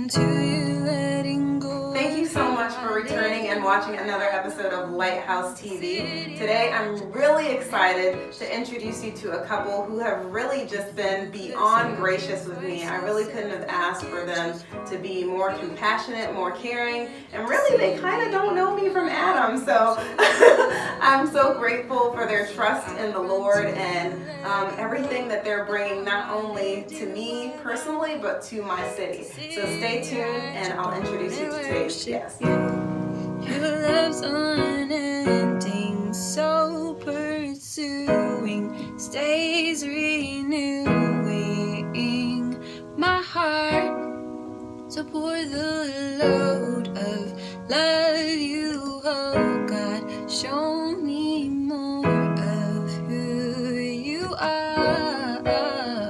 to you letting go. Thank you so much for returning and watching another episode of Lighthouse TV. Today I'm really excited to introduce you to a couple who have really just been beyond gracious with me. I really couldn't have asked for them to be more compassionate, more caring, and really they kind of don't know me from Adam, so I'm so grateful for their trust in the Lord and everything that they're bringing not only to me personally but to my city. So stay tuned and I'll introduce you to today's guest. Your love's unending, so pursuing, stays renewing my heart. So pour the load of love you hold, God. Show me more of who you are.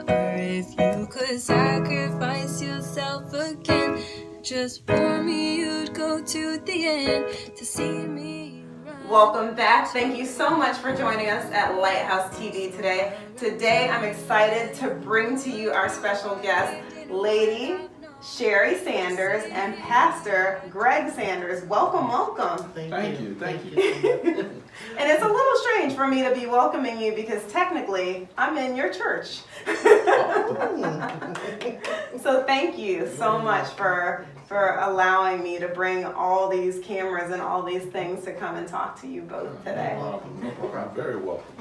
If you could sacrifice yourself again, just for me, you'd go to the end to see me. Welcome back. Thank you so much for joining us at Lighthouse TV today. Today I'm excited to bring to you our special guest, Lady Sherry Sanders and Pastor Greg Sanders. Welcome, welcome. Thank you. And it's a little strange for me to be welcoming you because technically I'm in your church. So thank you so much for allowing me to bring all these cameras and all these things to come and talk to you both today. No problem. Very welcome.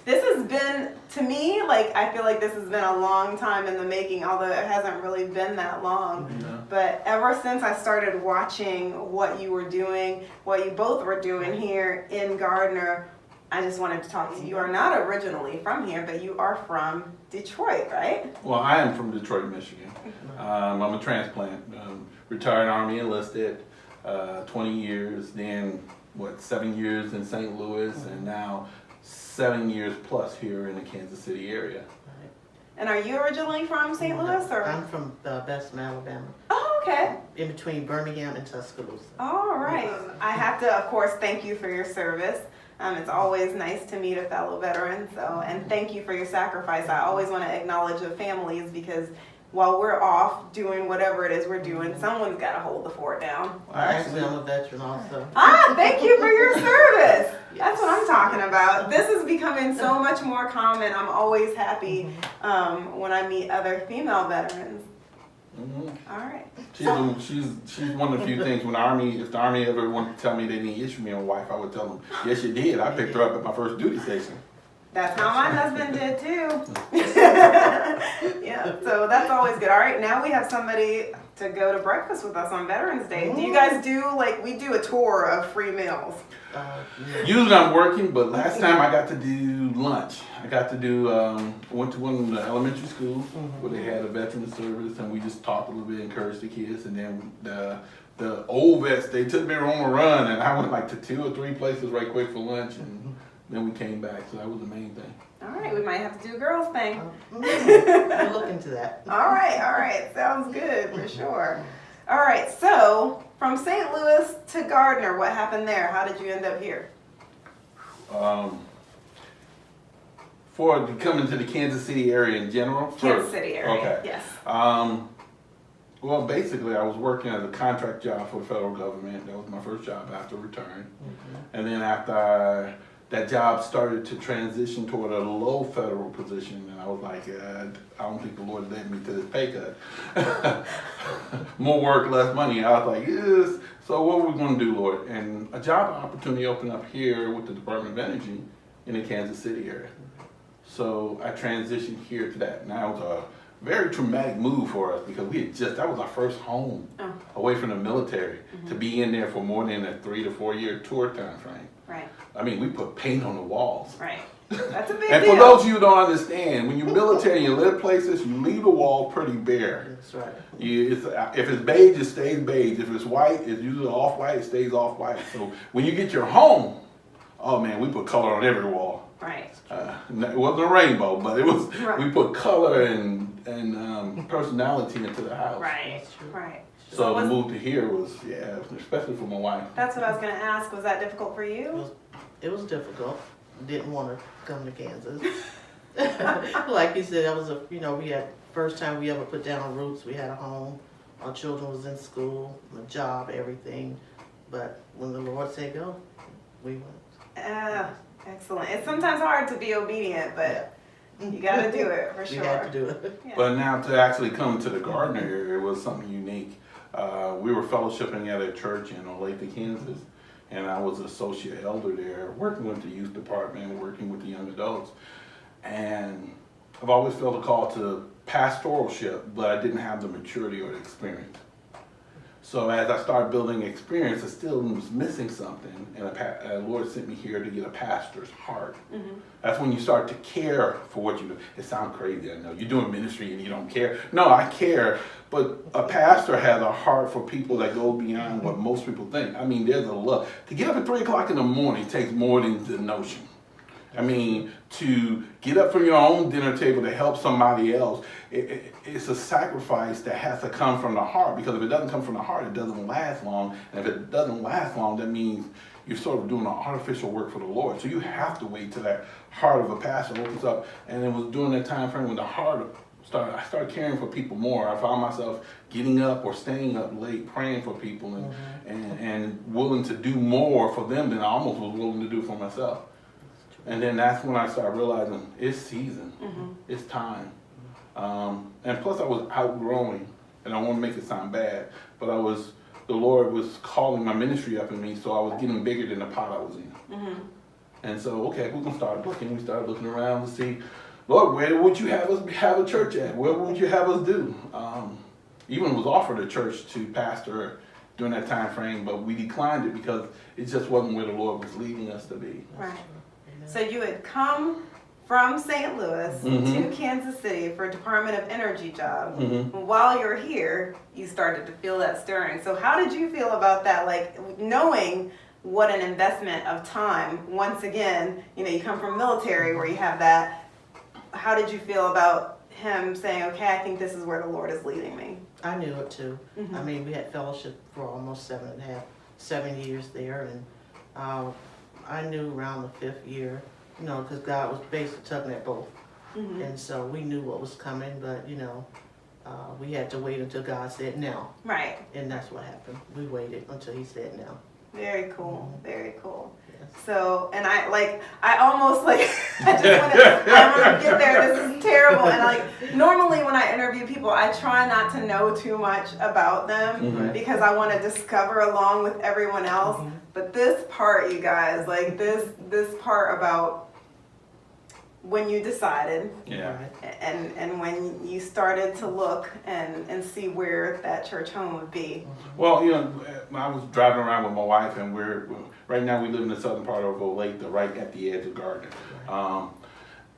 This has been, to me, like, I feel like this has been a long time in the making, although it hasn't really been that long. Yeah. But ever since I started watching what you were doing, what you both were doing here in Gardner, I just wanted to talk to you. You are not originally from here, but you are from Detroit, right? Well, I am from Detroit, Michigan. I'm a transplant. Retired Army enlisted, 20 years, then 7 years in St. Louis, and now 7 years plus here in the Kansas City area. And are you originally from St. Louis? Or? I'm from Bessemer, Alabama. Oh, okay. In between Birmingham and Tuscaloosa. All right. I have to, of course, thank you for your service. It's always nice to meet a fellow veteran, and thank you for your sacrifice. I always want to acknowledge the families because while we're off doing whatever it is we're doing, someone's got to hold the fort down. Actually, I'm a veteran also. Thank you for your service. That's what I'm talking about. This is becoming so much more common. I'm always happy when I meet other female veterans. Mm-hmm. All right. She's one of the few things when if the Army ever wanted to tell me they didn't issue me a wife, I would tell them, yes, you did. I picked her up at my first duty station. That's how my husband did too. Yeah, so that's always good. All right, now we have somebody to go to breakfast with us on Veterans Day. Do you guys do, we do a tour of free meals? Usually I'm working, but last time I got to do lunch. I got to do, went to one of the elementary schools where they had a veteran service, and we just talked a little bit, encouraged the kids, and then the old vets, they took me on a run, and I went to 2 or 3 places right quick for lunch, and then we came back, so that was the main thing. All right, we might have to do a girls thing. We'll look into that. All right, sounds good for sure. All right, so from St. Louis to Gardner, what happened there? How did you end up here? For coming to the Kansas City area in general? Kansas City area, okay. Yes. Well, basically, I was working as a contract job for the federal government. That was my first job after retiring. And then after that job started to transition toward a low federal position, and I was like, I don't think the Lord led me to this pay cut. More work, less money. I was like, yes. So what are we going to do, Lord? And a job opportunity opened up here with the Department of Energy in the Kansas City area. So I transitioned here to that. Now it was a very traumatic move for us because that was our first home away from the military to be in there for more than a 3 to 4 year tour time frame. Right. I mean, we put paint on the walls. Right. That's a big And deal. for those of you who don't understand, when you're military and you live places, you leave the wall pretty bare. That's right. If it's beige, it stays beige. If it's white, it's usually off-white, it stays off-white. So when you get your home, oh man, we put color on every wall. Right. It wasn't a rainbow, but it was. Right. We put color and personality into the house. Right. Right. So the move to here was, especially for my wife. That's what I was going to ask. Was that difficult for you? It was difficult. Didn't want to come to Kansas. Like you said, that was we had first time we ever put down roots. We had a home. Our children was in school, my job, everything. But when the Lord said go, we went. Excellent. It's sometimes hard to be obedient, but you got to do it for We sure. had to do it. Yeah. But now to actually come to the Gardner area was something unique. We were fellowshipping at a church in Olathe, Kansas, and I was associate elder there, working with the youth department, working with the young adults. And I've always felt a call to pastoralship, but I didn't have the maturity or the experience. So as I started building experience, I still was missing something, and the Lord sent me here to get a pastor's heart. Mm-hmm. That's when you start to care for what you do. It sounds crazy, I know. You're doing ministry and you don't care. No, I care, but a pastor has a heart for people that go beyond what most people think. I mean, there's a love. To get up at 3 o'clock in the morning takes more than the notion. I mean, to get up from your own dinner table to help somebody else, it's a sacrifice that has to come from the heart, because if it doesn't come from the heart, it doesn't last long. And if it doesn't last long, that means you're sort of doing an artificial work for the Lord. So you have to wait till that heart of a pastor opens up. And it was during that time frame when the heart started, I started caring for people more. I found myself getting up or staying up late praying for people and willing to do more for them than I almost was willing to do for myself. And then that's when I started realizing it's season, it's time. And plus I was outgrowing, and I don't want to make it sound bad, but the Lord was calling my ministry up in me, so I was getting bigger than the pot I was in. And so, okay, we're going to start looking. We started looking around to see, Lord, where would you have us have a church at? Where would you have us do? Even was offered a church to pastor during that time frame, but we declined it because it just wasn't where the Lord was leading us to be. Right. So you had come from St. Louis to Kansas City for a Department of Energy job. While you're here, you started to feel that stirring. So how did you feel about that? Like, knowing what an investment of time, once again, you come from military where you have that. How did you feel about him saying, okay, I think this is where the Lord is leading me? I knew it too. I mean, we had fellowship for almost 7 years there, and I knew around the 5th year, because God was basically tugging at both. And so we knew what was coming, but, we had to wait until God said no. Right. And that's what happened. We waited until he said no. Very cool. Very cool. Yes. So, and I almost I just want to get there. This is terrible. And normally when I interview people, I try not to know too much about them because I want to discover along with everyone else. But this part, you guys, this part about when you decided, and when you started to look and see where that church home would be. Well, I was driving around with my wife, and right now we live in the southern part of Olathe, right at the edge of Gardner.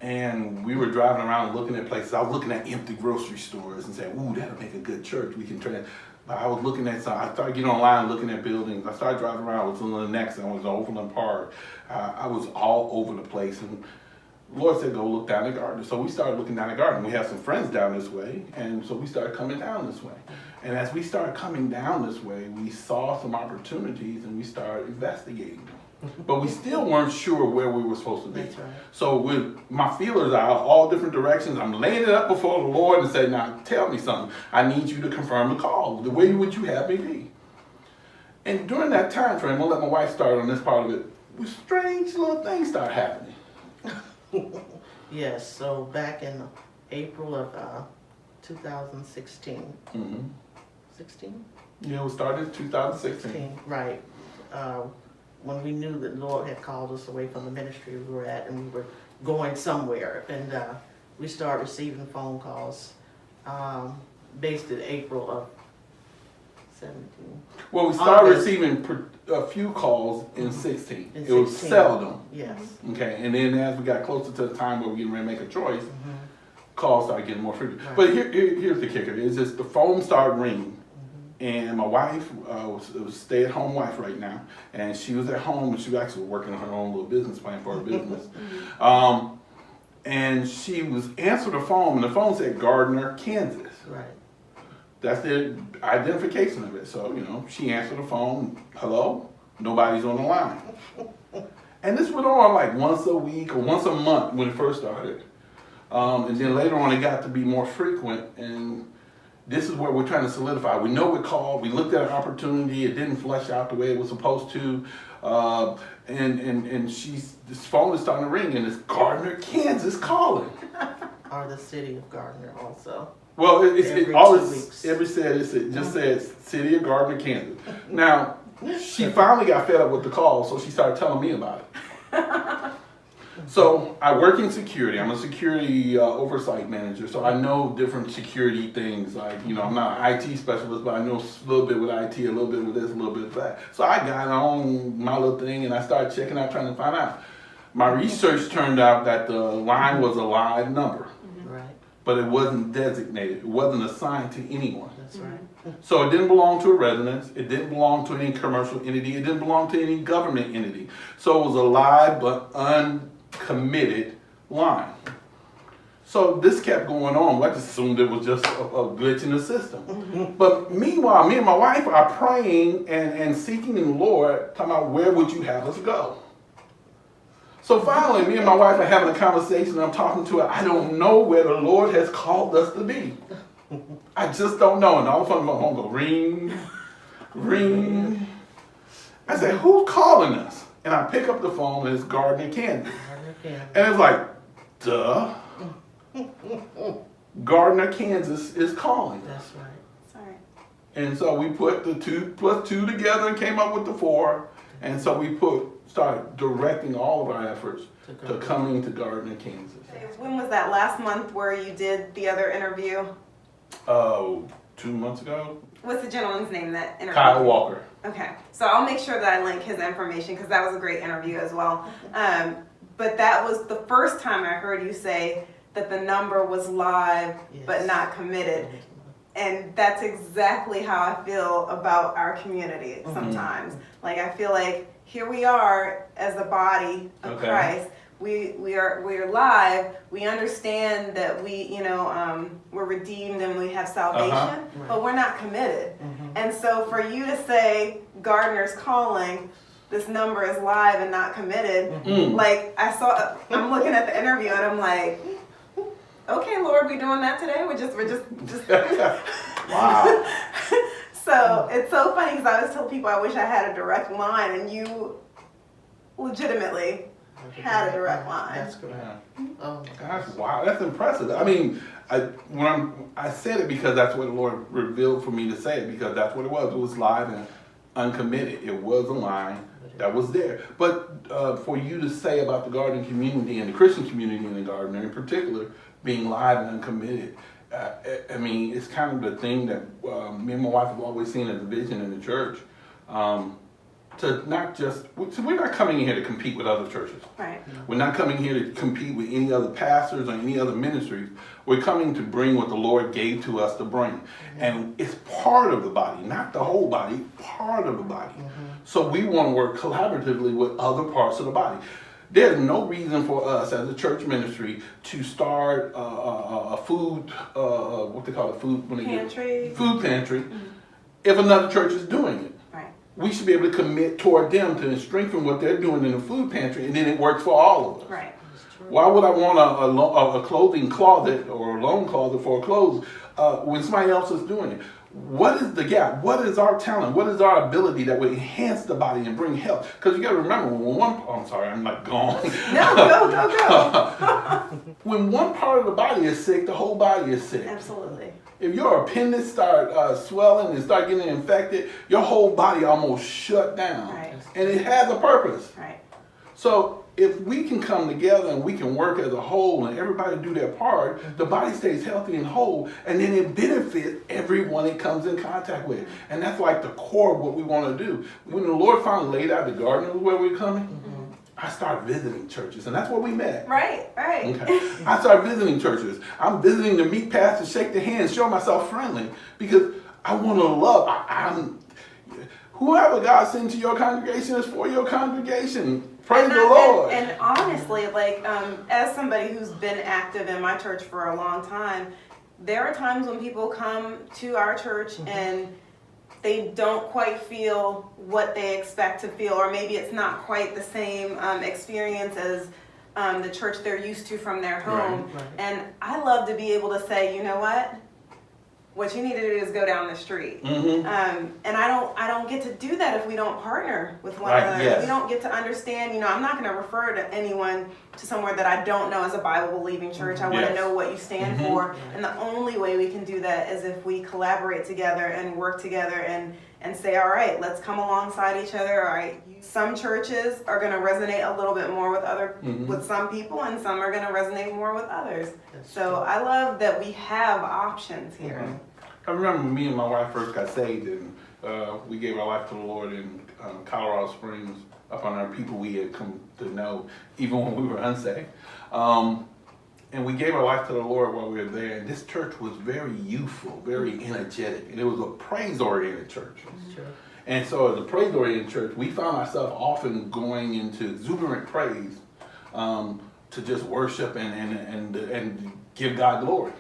And we were driving around looking at places. I was looking at empty grocery stores and saying, ooh, that'll make a good church. We can turn. I was looking at I started getting online looking at buildings. I started driving around. I was in the next, I was in Overland Park. I was all over the place. And the Lord said, go look down at Gardner. So we started looking down at Gardner. We have some friends down this way. And so we started coming down this way. And as we started coming down this way, we saw some opportunities and we started investigating them. But we still weren't sure where we were supposed to be. That's right. So with my feelers out all different directions, I'm laying it up before the Lord and say, now tell me something. I need you to confirm the call. The way would you have me be? And during that time frame, I'll let my wife start on this part of it. Strange little things start happening. Yes, so back in April of 2016. 16? Yeah, we started in 2016. 16, right. When we knew that the Lord had called us away from the ministry we were at and we were going somewhere. And we started receiving phone calls based in April of 17. Well, we started August. receiving a few calls in 16. In It was 16. seldom. Yes. Okay, and then as we got closer to the time where we were getting ready to make a choice, calls started getting more frequent. Right. But here's the kicker: is just the phone started ringing, and my wife was a stay-at-home wife right now, and she was at home and she was actually working on her own little business plan for her business. And she was answered the phone, and the phone said Gardner, Kansas. Right. That's the identification of it. So, she answered the phone, hello, nobody's on the line. And this went on like once a week or once a month when it first started. And then later on it got to be more frequent. And this is where we're trying to solidify. We know we're called. We looked at an opportunity. It didn't flesh out the way it was supposed to. And this phone is starting to ring, and it's Gardner, Kansas calling. Or the city of Gardner also. Well, Every it 2 always weeks. it just says city of Gardner, Kansas. Now, she finally got fed up with the call, so she started telling me about it. So I work in security. I'm a security oversight manager, so I know different security things. Like, I'm not an IT specialist, but I know a little bit with IT, a little bit with this, a little bit with that. So I got on my little thing, and I started checking out, trying to find out. My research turned out that the line was a live number, Right. but it wasn't designated. It wasn't assigned to anyone. That's right. So it didn't belong to a residence. It didn't belong to any commercial entity. It didn't belong to any government entity. So it was a live but uncommitted line. So this kept going on. I just assumed it was just a glitch in the system. But meanwhile, me and my wife are praying and seeking in the Lord, talking about where would you have us go? So finally, me and my wife are having a conversation. I'm talking to her. I don't know where the Lord has called us to be. I just don't know. And all of a sudden, my phone goes ring, ring. I said, who's calling us? And I pick up the phone, and it's Gardner, Kansas. Gardner, Kansas. And it's like, duh. Gardner, Kansas is calling us. That's right. Sorry. And so we put the 2 + 2 together and came up with the 4. And so we started directing all of our efforts to coming to Gardner, Kansas. When was that, last month where you did the other interview? 2 months ago. What's the gentleman's name that interviewed? Kyle Walker. Okay, so I'll make sure that I link his information because that was a great interview as well. But that was the first time I heard you say that the number was live but Yes. not committed. And that's exactly how I feel about our community sometimes. Like, I feel like here we are as the body of Okay. Christ. We are live. We understand that we're redeemed and we have salvation, Uh-huh. but we're not committed. And so for you to say Gardner's calling, this number is live and not committed, like I'm looking at the interview and I'm like, okay, Lord, we doing that today? We're just. Wow. So it's so funny because I always tell people I wish I had a direct line, and you legitimately had a direct line. That's correct. Yeah. Oh, my That's gosh. wow. That's impressive. I mean, I said it because that's what the Lord revealed for me to say it, because that's what it was. It was live and uncommitted. It was a line that was there. But for you to say about the Gardner community and the Christian community in the Gardner in particular being live and uncommitted, I mean, it's kind of the thing that me and my wife have always seen as a vision in the church. To not just, so we're not coming in here to compete with other churches. Right. We're not coming here to compete with any other pastors or any other ministries. We're coming to bring what the Lord gave to us to bring. And it's part of the body, not the whole body, part of the body. So we want to work collaboratively with other parts of the body. There's no reason for us as a church ministry to start a food, what they call it, food pantry, if another church is doing it. Right. We should be able to commit toward them to strengthen what they're doing in the food pantry, and then it works for all of us. Right. Why would I want a clothing closet or a loan closet for clothes when somebody else is doing it? What is the gap? What is our talent? What is our ability that would enhance the body and bring health? Because you got to remember, I'm sorry, I'm like gone. No, go. When one part of the body is sick, the whole body is sick. Absolutely. If your appendix start swelling and start getting infected, your whole body almost shut down. Right. And it has a purpose. Right. So if we can come together and we can work as a whole and everybody do their part, the body stays healthy and whole, and then it benefits everyone it comes in contact with. And that's like the core of what we want to do. When the Lord finally laid out the garden of where we're coming, I started visiting churches, and that's where we met. Right. Okay. I started visiting churches. I'm visiting to meet pastors, shake their hands, show myself friendly, because I want to love. Whoever God sends to your congregation is for your congregation. Praise the Lord. And honestly, like, as somebody who's been active in my church for a long time, there are times when people come to our church and they don't quite feel what they expect to feel, or maybe it's not quite the same experience as the church they're used to from their home. Right. And I love to be able to say, you know what? what you need to do is go down the street. Mm-hmm. And I don't get to do that if we don't partner with one Right, another. yes. We don't get to understand, I'm not going to refer to anyone to somewhere that I don't know as a Bible believing church. I want to Yes. know what you stand Mhm. for. And the only way we can do that is if we collaborate together and work together and say, all right, let's come alongside each other. All right, some churches are going to resonate a little bit more with some people, and some are going to resonate more with others. So I love that we have options here. Mhm. I remember me and my wife first got saved, and we gave our life to the Lord in Colorado Springs, up on our people we had come to know, even when we were unsaved. And we gave our life to the Lord while we were there. And this church was very youthful, very energetic, and it was a praise-oriented church. Sure. And so as a praise-oriented church, we found ourselves often going into exuberant praise to just worship and give God glory.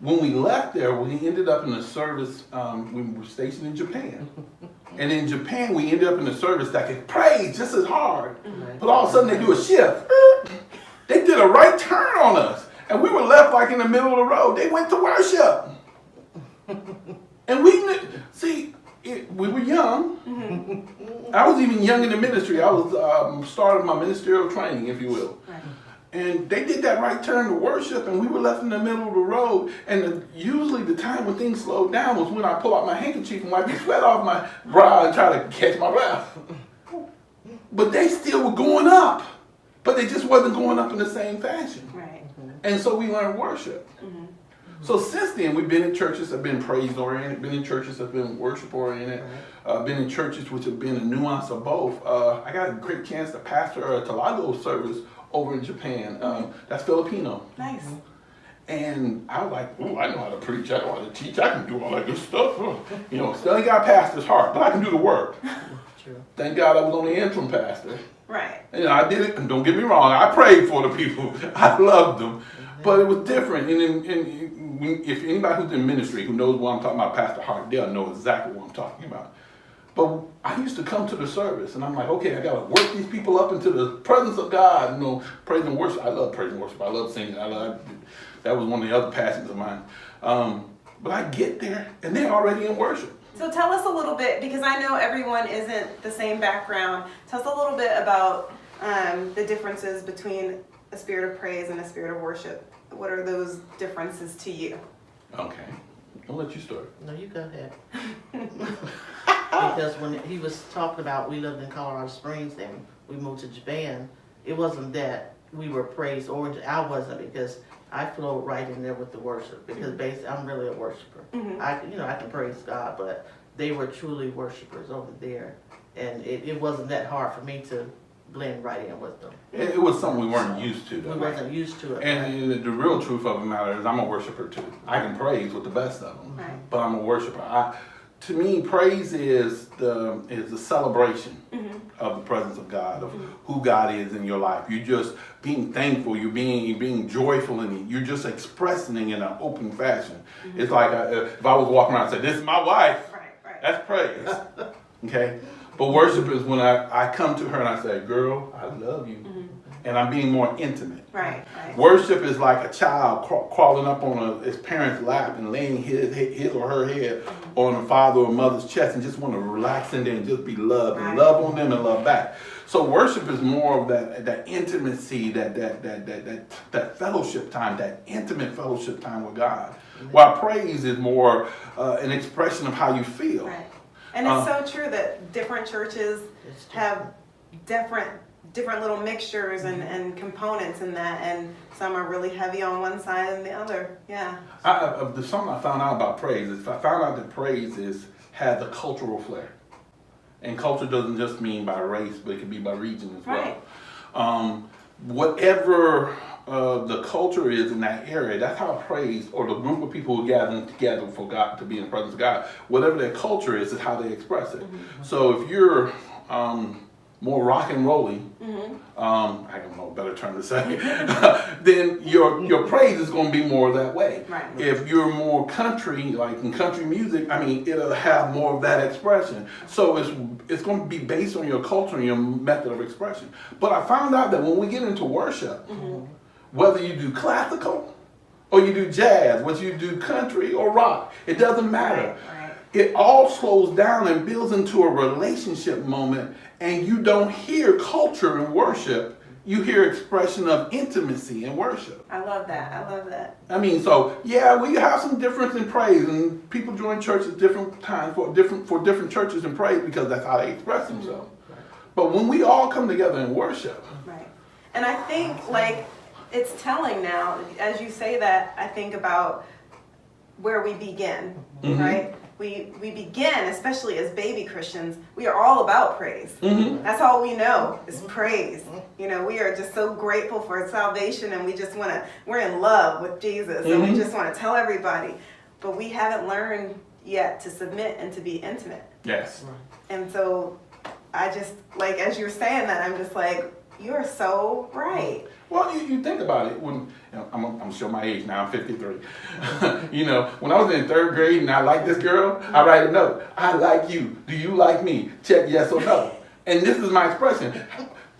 When we left there, we ended up in a service, we were stationed in Japan. And in Japan, we ended up in a service that could praise just as hard. But all of a sudden, they do a shift. They did a right turn on us. And we were left like in the middle of the road. They went to worship. And we were young. I was even young in the ministry. I was starting my ministerial training, if you will. Right. And they did that right turn to worship, and we were left in the middle of the road. And usually the time when things slowed down was when I pull out my handkerchief and wipe the sweat off my brow and try to catch my breath. But they still were going up. But they just wasn't going up in the same fashion. Right. And so we learned worship. So since then, we've been in churches that have been praise-oriented, been in churches that have been worship-oriented, been in churches which have been a nuance of both. I got a great chance to pastor a Talago service over in Japan. That's Filipino. Nice. And I was like, oh, I know how to preach, I know how to teach, I can do all that good stuff. Still ain't got a pastor's heart, but I can do the work. True. Thank God I was only interim pastor. Right. I did it, and don't get me wrong, I prayed for the people. I loved them. But it was different. And if anybody who's in ministry who knows what I'm talking about, Pastor Hart, they'll know exactly what I'm talking about. But I used to come to the service, and I'm like, okay, I got to work these people up into the presence of God. Praise and worship. I love praise and worship. I love singing. That was one of the other passions of mine. But I get there, and they're already in worship. So tell us a little bit, because I know everyone isn't the same background. Tell us a little bit about the differences between a spirit of praise and a spirit of worship. What are those differences to you? Okay. I'll let you start. No, you go ahead. Because when he was talking about we lived in Colorado Springs and we moved to Japan, it wasn't that we were praise oriented. I wasn't, because I flowed right in there with the worship, because basically I'm really a worshiper. I can praise God, but they were truly worshipers over there, and it wasn't that hard for me to blend right in with them. It was something we weren't used to, though. We wasn't used to it. And the real truth of the matter is I'm a worshiper too. I can praise with the best of them, Right. but I'm a worshiper. To me, praise is the celebration of the presence of God, of who God is in your life. You're just being thankful. You're being joyful, and you're just expressing it in an open fashion. It's like if I was walking around and said, "This is my wife," Right. that's praise. Okay, but worship is when I come to her and I say, "Girl, I love you," and I'm being more intimate. Right. Worship is like a child crawling up on his parent's lap and laying his or her head on a father or mother's chest and just want to relax in there and just be loved and love on them and love back. So worship is more of that intimacy, that fellowship time, that intimate fellowship time with God. While praise is more an expression of how you feel. Right. And it's so true that different churches have different little mixtures and components in that, and some are really heavy on one side and the other. Yeah. There's something I found out about praise. I found out that praise has a cultural flair. And culture doesn't just mean by race, but it can be by region as well. Right. Whatever the culture is in that area, that's how praise, or the group of people who gather together for God, to be in the presence of God, whatever their culture is how they express it. So if you're more rock and rolly, I don't know a better term to say, then your praise is going to be more that way. Right. If you're more country, like in country music, it'll have more of that expression. So it's going to be based on your culture and your method of expression. But I found out that when we get into worship, whether you do classical or you do jazz, whether you do country or rock. It doesn't matter. Right. It all slows down and builds into a relationship moment, and you don't hear culture in worship. You hear expression of intimacy in worship. I love that. I love that. I mean, so yeah, we have some difference in praise, and people join churches different times for different churches in praise because that's how they express themselves. But when we all come together in worship, Right. And I think like it's telling now, as you say that, I think about where we begin, right? We begin, especially as baby Christians, we are all about praise. That's all we know is praise. You know, we are just so grateful for salvation, and we're in love with Jesus, and we just want to tell everybody. But we haven't learned yet to submit and to be intimate. yes. And so I just, like, as you're saying that, I'm just like, you're so right. Well, you think about it. When I'm gonna show my age now, I'm 53. You know, when I was in 3rd grade and I liked this girl, I write a note. I like you. Do you like me? Check yes or no. And this is my expression.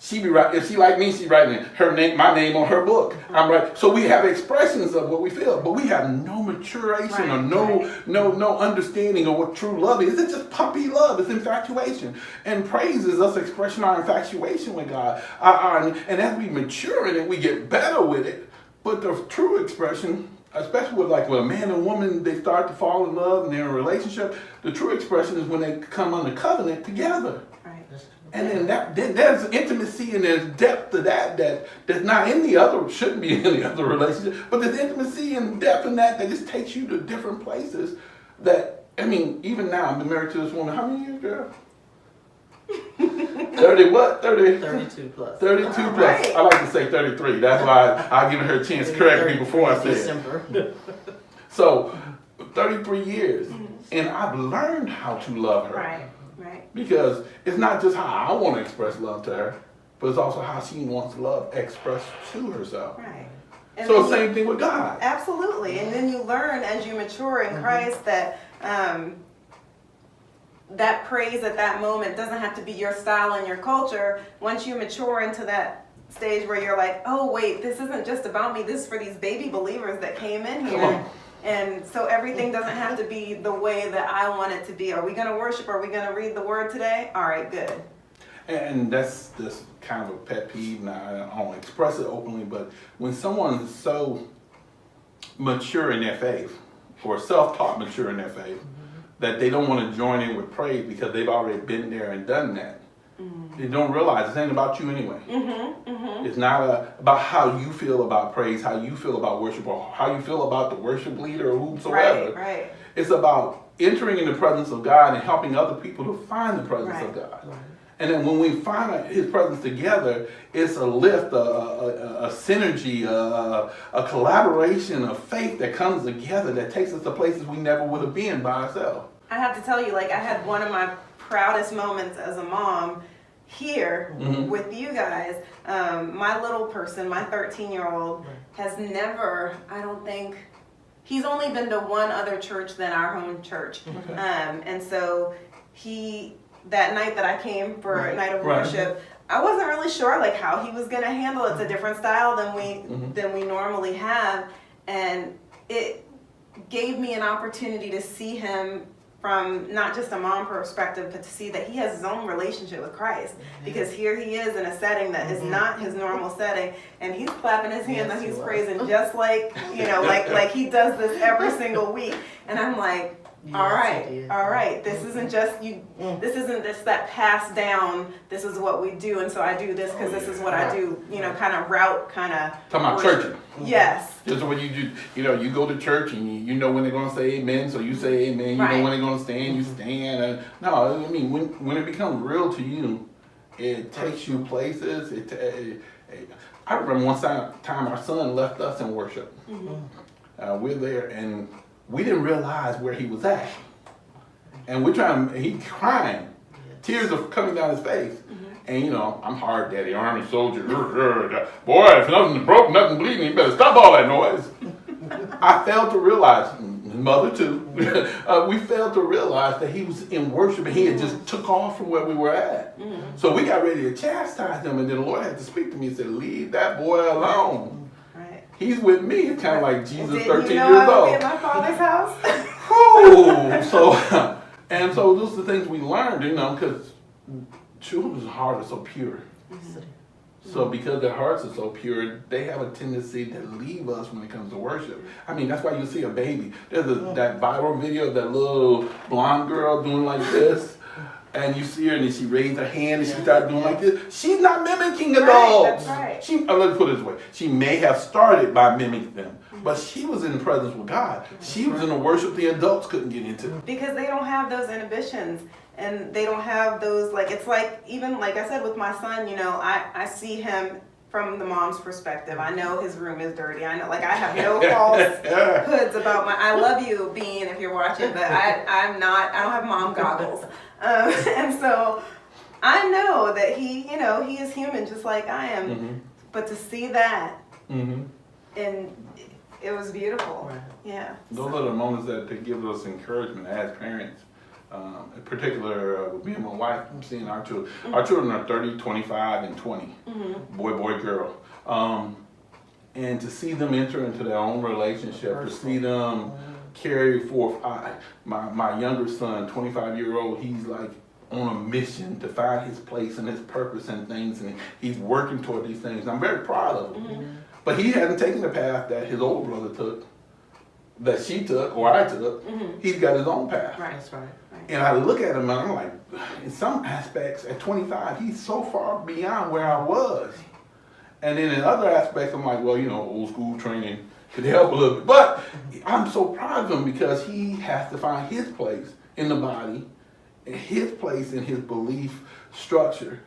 She be right. If she like me, she writing her name, my name on her book. I'm right. So we have expressions of what we feel, but we have no maturation or no understanding of what true love is. It's just puppy love. It's infatuation. And praise is us expressing our infatuation with God. And as we mature in it, we get better with it. But the true expression, especially with a man and woman, they start to fall in love and they're in a relationship. The true expression is when they come under covenant together. And then there's intimacy and there's depth to that's not in the other, shouldn't be in the other relationship. But there's intimacy and depth in that just takes you to different places. That, I mean, even now, I've been married to this woman. How many years, girl? 30 what? 30? 32 plus. 32 plus. Right. I like to say 33. That's why I've given her a chance to correct me before I say it. December. So, 33 years. And I've learned how to love her. Right. Because it's not just how I want to express love to her, but it's also how she wants love expressed to herself. Right. And So same thing with God. Absolutely. And then you learn as you mature in Christ that that praise at that moment doesn't have to be your style and your culture. Once you mature into that stage where you're like, oh wait, this isn't just about me, this is for these baby believers that came in here. Come on. And so everything doesn't have to be the way that I want it to be. Are we going to worship? Are we going to read the word today? All right, good. And that's kind of a pet peeve, and I don't express it openly, but when someone is so mature in their faith, or self-taught mature in their faith, that they don't want to join in with praise because they've already been there and done that. They don't realize it ain't about you anyway. It's not about how you feel about praise, how you feel about worship, or how you feel about the worship leader or whomsoever. Right. It's about entering in the presence of God and helping other people to find the presence of God. And then when we find His presence together, it's a lift, a synergy, a collaboration of faith that comes together that takes us to places we never would have been by ourselves. I have to tell you, like, I had one of my proudest moments as a mom here with you guys. My little person, my 13-year-old, has never, I don't think, he's only been to one other church than our home church. And so that night that I came for a night of worship, I wasn't really sure like how he was gonna handle it. It's a different style than we normally have. And it gave me an opportunity to see him from not just a mom perspective, but to see that he has his own relationship with Christ. Because here he is in a setting that is not his normal setting, and he's clapping his hands and he's praising just like, like he does this every single week. And I'm like, all right, this isn't just this isn't just that passed down, this is what we do, and so I do this because this is what I do, kind of route, kind of. Talking about church. Yes. Just when you you go to church and you know when they're going to say amen, so you say amen. You know when they're going to stand, you stand. No, I mean, when it becomes real to you, it takes you places. I remember one time our son left us in worship. We're there, and we didn't realize where he was at. And he's crying. Tears are coming down his face. And I'm hard daddy, army soldier. Boy, if nothing broke, nothing bleeding, you better stop all that noise. I failed to realize, mother too, we failed to realize that he was in worship and he had just took off from where we were at. So we got ready to chastise him, and then the Lord had to speak to me and said, leave that boy alone. he's with me. It's kind of like Jesus, Did 13 you know years I would old. be at my father's house? Oh, so and so those are the things we learned, you know, because children's hearts are so pure. So because their hearts are so pure, they have a tendency to leave us when it comes to worship. I mean, that's why you see a baby. There's that viral video of that little blonde girl doing like this. And you see her and then she raised her hand and she started doing like this. She's not mimicking adults. That's right. Let's put it this way. She may have started by mimicking them, but she was in the presence with God. She was in the worship the adults couldn't get into. Because they don't have those inhibitions. And they don't have those, like, it's like, even like I said with my son, you know, I see him from the mom's perspective. I know his room is dirty. I know, like, I have no falsehoods about I love you, Bean, if you're watching, but I don't have mom goggles. And so I know that he, you know, he is human just like I am. Mm-hmm. But to see that, and it was beautiful. Right. Yeah. Those are the moments that they give us encouragement as parents. In particular, with me and my wife, I'm seeing our children. Mm-hmm. Our children are 30, 25, and 20. Mm-hmm. Boy, girl. And to see them enter into their own relationship, to see them carry forth. My younger son, 25-year-old, he's like on a mission to find his place and his purpose and things, and he's working toward these things. And I'm very proud of him. Mm-hmm. But he hasn't taken the path that his older brother took, that she took, or I took. Mm-hmm. He's got his own path. Right, that's right. And I look at him and I'm like, in some aspects, at 25, he's so far beyond where I was. And then in other aspects, I'm like, well, you know, old school training could help a little bit. But I'm so proud of him because he has to find his place in the body, and his place in his belief structure.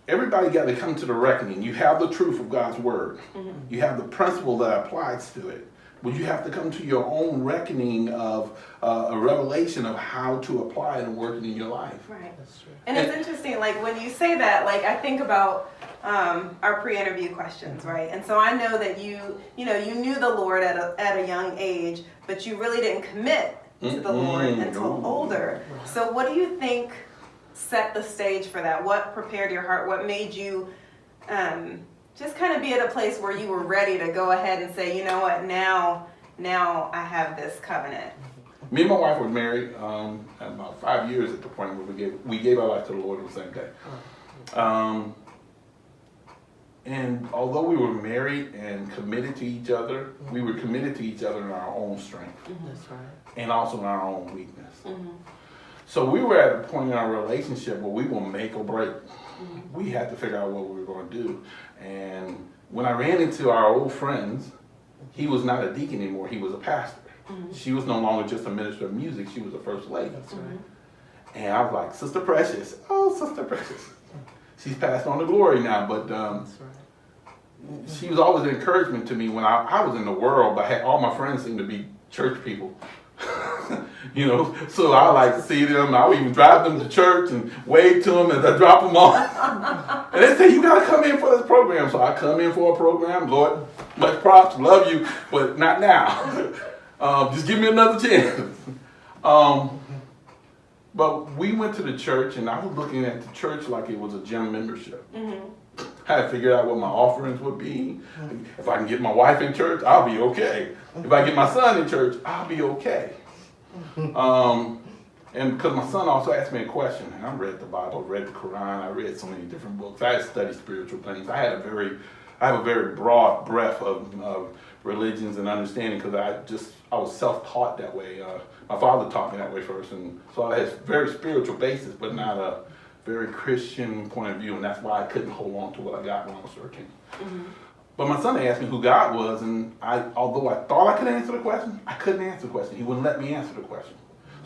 Everybody got to come to the reckoning. You have the truth of God's word. Mm-hmm. You have the principle that applies to it. But you have to come to your own reckoning of a revelation of how to apply it and work it in your life. Right. That's true. And it's interesting, like when you say that, like I think about our pre-interview questions, right? And so I know that you knew the Lord at a young age, but you really didn't commit to the Lord until older. So what do you think set the stage for that? What prepared your heart? What made you just kind of be at a place where you were ready to go ahead and say, you know what, now I have this covenant? Me and my wife were married about 5 years at the point where we gave our life to the Lord on the same day. And although we were married and committed to each other, we were committed to each other in our own strength. That's right. And also in our own weakness. Mm-hmm. So we were at a point in our relationship where we were make or break. Mm-hmm. We had to figure out what we were going to do. And when I ran into our old friends, he was not a deacon anymore, he was a pastor. Mm-hmm. She was no longer just a minister of music, she was a first lady. That's right. And I was like, Sister Precious. Oh, Sister Precious. She's passed on to glory now, but that's right. She was always an encouragement to me when I was in the world, but all my friends seemed to be church people. You know, so I like to see them. I would even drive them to church and wave to them as I drop them off. And they say, you got to come in for this program. So I come in for a program. Lord, much props, love you, but not now. Just give me another chance. But we went to the church, and I was looking at the church like it was a gym membership. Mm-hmm. I had to figure out what my offerings would be. If I can get my wife in church, I'll be okay. If I get my son in church, I'll be okay. And because my son also asked me a question, and I read the Bible, read the Quran, I read so many different books. I had studied spiritual things. I have a very broad breadth of religions and understanding because I was self-taught that way. My father taught me that way first, and so I had a very spiritual basis, but not a very Christian point of view, and that's why I couldn't hold on to what I got when I was 13. Mm-hmm. But my son asked me who God was, and although I thought I could answer the question, I couldn't answer the question. He wouldn't let me answer the question.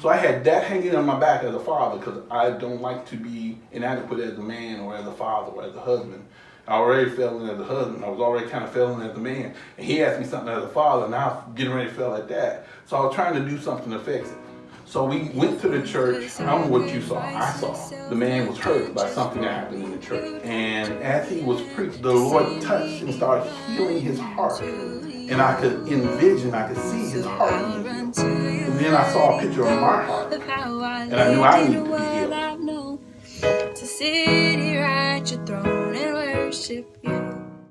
So I had that hanging on my back as a father because I don't like to be inadequate as a man or as a father or as a husband. I already failing as a husband. I was already kind of failing as a man. And he asked me something as a father, and I was getting ready to fail at that. So I was trying to do something to fix it. So we went to the church. I don't know what you saw. I saw the man was hurt by something that happened in the church. And as he was preached, the Lord touched and started healing his heart. And I could see his heart. And then I saw a picture of my heart. And I knew I needed to be healed. To sit here at your throne and worship you.